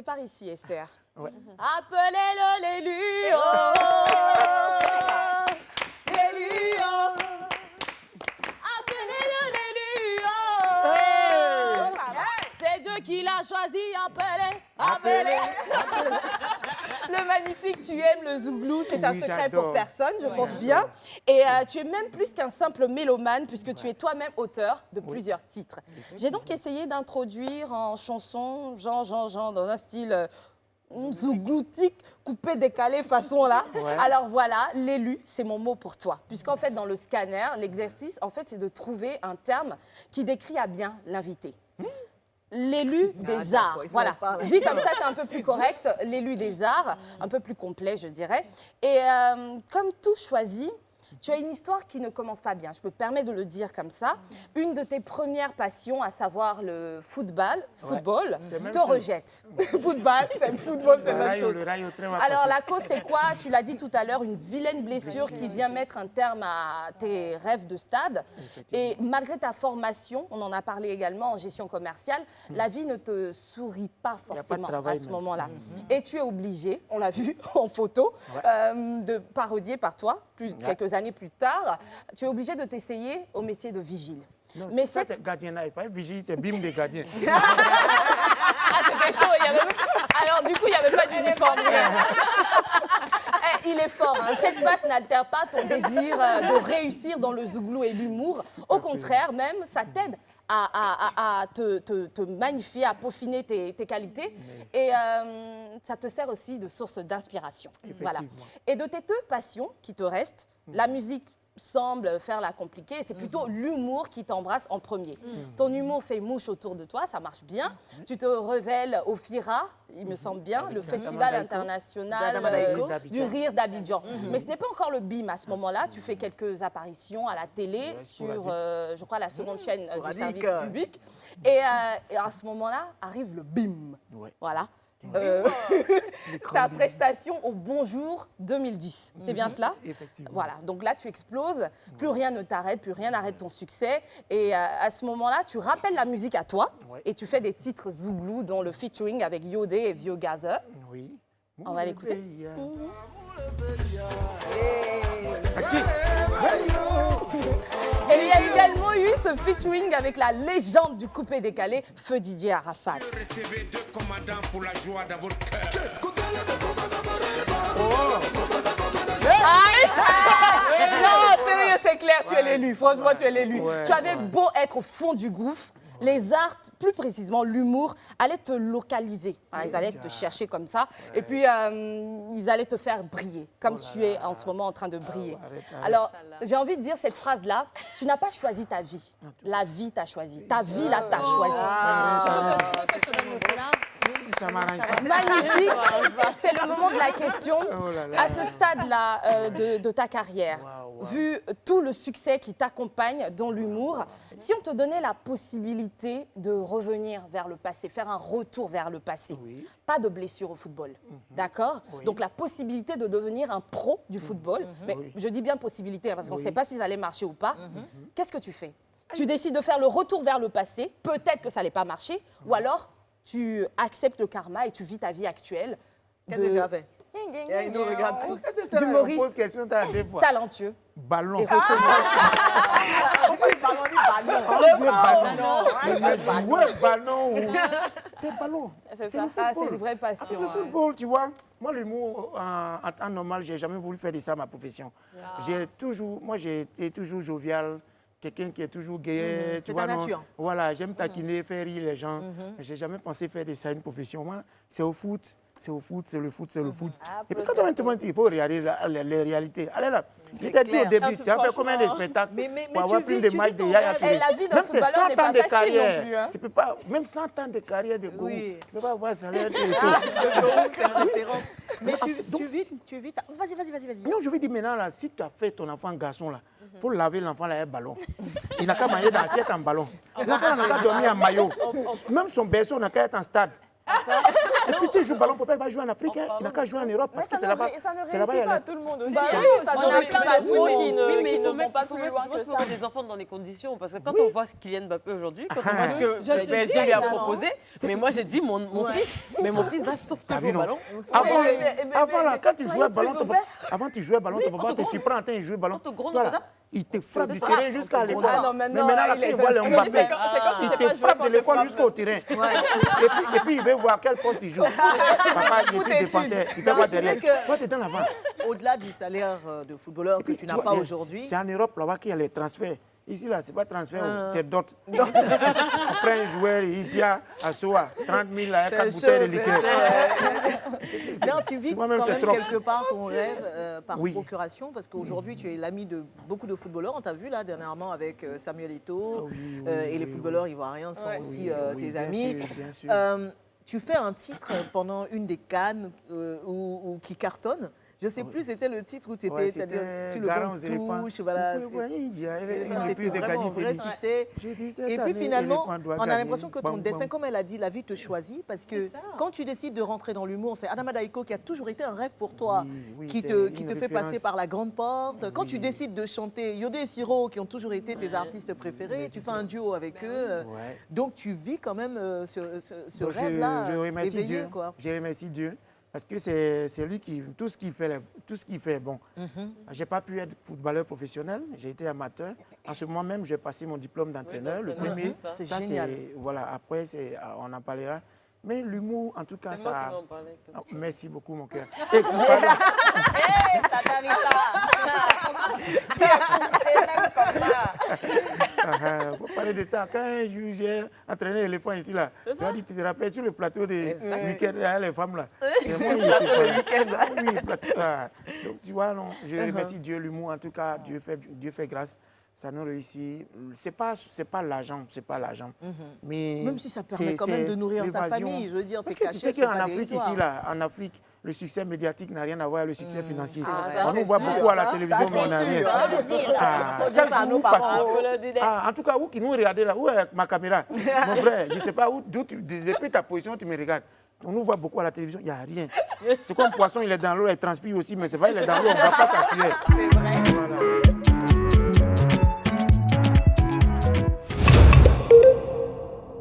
par ici, Esther. Ouais. Appelez-le l'élu. L'élu. Appelez-le l'élu. C'est Dieu qui l'a choisi. Appelez. Le magnifique, tu aimes le zouglou, c'est un secret pour personne, je pense bien. Et tu es même plus qu'un simple mélomane, puisque tu es toi-même auteur de plusieurs titres. J'ai donc essayé d'introduire en chanson, dans un style zougloutique, coupé, décalé, façon là. Ouais. Alors voilà, l'élu, c'est mon mot pour toi. Puisqu'en fait, dans le scanner, l'exercice, en fait, c'est de trouver un terme qui décrit à bien l'invité. L'élu des arts, voilà. Dit comme ça, c'est un peu plus correct. L'élu des arts, un peu plus complet, je dirais. Et comme tout choisi, tu as une histoire qui ne commence pas bien. Je me permets de le dire comme ça. Une de tes premières passions, à savoir le football, te rejette. Football, c'est la même chose. Alors la cause, c'est quoi? Tu l'as dit tout à l'heure, une vilaine blessure qui vient mettre un terme à tes rêves de stade. Et malgré ta formation, on en a parlé également en gestion commerciale, la vie ne te sourit pas forcément à ce moment-là. Et tu es obligé, on l'a vu en photo, de parodier par toi, quelques années plus tard, tu es obligé de t'essayer au métier de vigile. Non, mais ça, c'est gardiennage, pas vigile, c'est bim des gardiens. Ah, c'était chaud. Alors, du coup, il n'y avait pas d'uniforme. Il est fort. Hein. Cette passe n'altère pas ton désir de réussir dans le zouglou et l'humour. Au contraire, même, ça t'aide à te magnifier, à peaufiner tes qualités. Et ça te sert aussi de source d'inspiration. Voilà. Et de tes deux passions qui te restent, la musique semble faire la compliquée, c'est plutôt l'humour qui t'embrasse en premier. Ton humour fait mouche autour de toi, ça marche bien. Tu te révèles au FIRA, il me semble bien, le Festival international du rire d'Abidjan. Mais ce n'est pas encore le BIM à ce moment-là. Tu fais quelques apparitions à la télé sur, je crois, la seconde chaîne du service public. Et à ce moment-là, arrive le BIM. Voilà. Ta prestation au Bonjour 2010. C'est bien cela? Effectivement. Voilà, donc là tu exploses, plus rien ne t'arrête, plus rien n'arrête ton succès. Et à ce moment-là, tu rappelles la musique à toi et tu fais des titres zouglou, dont le featuring avec Yodé et Vio Gaza. Oui. On va l'écouter. Et il y a également eu ce featuring avec la légende du coupé-décalé, Feu Didier Arafat. Recevez deux commandants pour la joie dans votre cœur. Non, sérieux, c'est clair, tu es l'élu. Franchement, tu es l'élu. Tu avais beau être au fond du gouffre, les arts, plus précisément l'humour, allaient te localiser. Ils allaient te chercher comme ça. Et puis, ils allaient te faire briller, comme tu es en ce moment en train de briller. Alors, j'ai envie de dire cette phrase-là. Tu n'as pas choisi ta vie. La vie t'a choisi. Ta vie, là, t'a choisi. Magnifique. C'est le moment de la question. À ce stade-là de ta carrière, vu tout le succès qui t'accompagne dans l'humour, si on te donnait la possibilité de revenir vers le passé, faire un retour vers le passé, pas de blessure au football, d'accord? Donc la possibilité de devenir un pro du football, mais je dis bien possibilité parce qu'on ne sait pas si ça allait marcher ou pas, qu'est-ce que tu fais? Tu décides de faire le retour vers le passé, peut-être que ça n'allait pas marcher, ou alors tu acceptes le karma et tu vis ta vie actuelle. Qu'est-ce que tu as fait? Il nous regarde tous. Humoriste, talentueux. Ballon. Et ballon. C'est ballon. C'est le football. C'est une vraie passion. Le football, tu vois. Moi, l'humour, en temps normal, je n'ai jamais voulu faire de ça ma profession. J'ai été toujours jovial. Quelqu'un qui est toujours gay, tu vois, nature. Voilà, j'aime taquiner, faire rire les gens. Mais je n'ai jamais pensé faire de ça une profession. Moi, c'est au foot, c'est le foot. Et puis quand on te dit, il faut regarder les réalités. Allez là, je t'ai dit au début, tu as fait combien de spectacles pour avoir plus de matchs de Yaya Touré. La vie d'un footballeur n'est pas facile non plus. Tu peux pas, même 100 ans de carrière de Gourou, tu ne peux pas avoir salaire de c'est une référence. Mais tu vis. Vas-y. Non, je veux dire maintenant, là, si tu as fait ton enfant garçon, là, il faut laver l'enfant là, un ballon. Il n'a qu'à manger dans l'assiette en ballon. L'enfant n'a qu'à dormir en maillot. Même son berceau n'a qu'à être en stade. Et puis s'il joue ballon, il va jouer en Afrique, hein. Il n'a qu'à jouer en Europe parce que c'est là-bas. Ça ne réussit pas à tout le monde aussi. On a plein d'atouts qui ne vont pas plus loin que ça. Des enfants dans des conditions, parce que quand on voit Kylian Mbappé aujourd'hui, quand on voit ce que Je te PSG dis, lui a non. proposé, mais moi j'ai dit mon fils va sauveter au ballon. Avant, là, quand tu jouais ballon, plus ouvert. avant tu jouais ballon, Oui, ton on papa te te gronde. surprend en train de jouer ballon. On te gronde, Voilà. madame. Il te frappe du ça. terrain jusqu'à On te l'école. gronde. Ah non, Mais maintenant, maintenant, là, il est il voit le fait- Mbappé. c'est quand tu Il sais te pas frappe quand de tu l'école frappes. jusqu'au terrain. Et puis, il veut voir quel poste il joue. Papa, je suis défenseur. Tu fais quoi derrière? Toi, tu es dans l'avant. Au-delà du salaire de footballeur que tu n'as pas aujourd'hui. C'est en Europe là-bas qu'il y a les transferts. Ici, là, ce n'est pas transfert, c'est dot. Après un joueur, ici, à Soa, 30 000, là, 4 bouteilles de liqueur. Non, tu vis Moi-même, quand c'est même trop. quelque part ton rêve par Oui. procuration, parce qu'aujourd'hui, tu es l'ami de beaucoup de footballeurs. On t'a vu là dernièrement avec Samuel Eto'o, Oui, et les footballeurs ivoiriens sont aussi tes bien amis. sûr, bien sûr. Tu fais un titre pendant une des Cannes qui cartonne. Je ne sais plus, c'était le titre où tu étais, Ouais, c'est-à-dire c'était sur le Garant banc aux de éléphants. touche. Voilà, Vous voyez, il y a une c'était reprise de vraiment un Kanye vrai Sedi. succès. J'ai dit, cette Et puis année, finalement, l'éléphant doit on a gagner. l'impression que ton Bam, destin, bam. comme elle a dit, la vie te choisit. Parce que quand tu décides de rentrer dans l'humour, c'est Adama Daiko qui a toujours été un rêve pour toi, Oui, qui c'est te une fait passer référence. par la grande porte. Quand tu Oui. décides de chanter Yodé et Siro, qui ont toujours été tes artistes préférés, tu fais un duo avec eux. Ouais. Donc tu vis quand même ce Donc, rêve-là je remercie éveillé, Dieu. quoi. Je remercie Dieu parce que c'est lui qui tout ce qu'il fait est bon. J'ai pas pu être footballeur professionnel, j'ai été amateur. En ce moment même, j'ai passé mon diplôme d'entraîneur, le premier. C'est Ça, génial. voilà. Après, on en parlera. Mais l'humour, en tout cas, C'est moi ça. qui vais en parler avec toi. Oh, merci beaucoup, mon cœur. Et, pardon. Tata Il faut parler de ça. Quand un jour j'ai entraîné l'éléphant ici, là, tu as dit, tu te rappelles, sur le plateau des week-ends, derrière les femmes, là. C'est moi qui étais le week-end. Oui, plateau. Donc, tu vois, non, je remercie Dieu, l'humour, en tout cas, Dieu fait grâce. Ça nous réussit. C'est pas l'argent, c'est pas l'argent. Mais Même si ça permet c'est- quand même de c'est nourrir ta l'évasion. famille, je veux dire, Parce tes que tu sais cachets sont qu'en pas Afrique, dérisoires. ici, là, en Afrique, le succès médiatique n'a rien à voir avec le succès financier. ça, On nous c'est voit sûr. beaucoup à la télévision, mais on n'a rien. Faut dire ça à nos parents. En tout cas, vous qui nous regardez là, où est ma caméra? Mon frère, je ne sais pas où, depuis ta position, tu me regardes. On nous voit beaucoup à la télévision, il n'y a rien. C'est comme poisson, il est dans l'eau, il transpire aussi, mais c'est pas il est dans l'eau, on ne va pas s'assurer. C'est vrai. Voilà.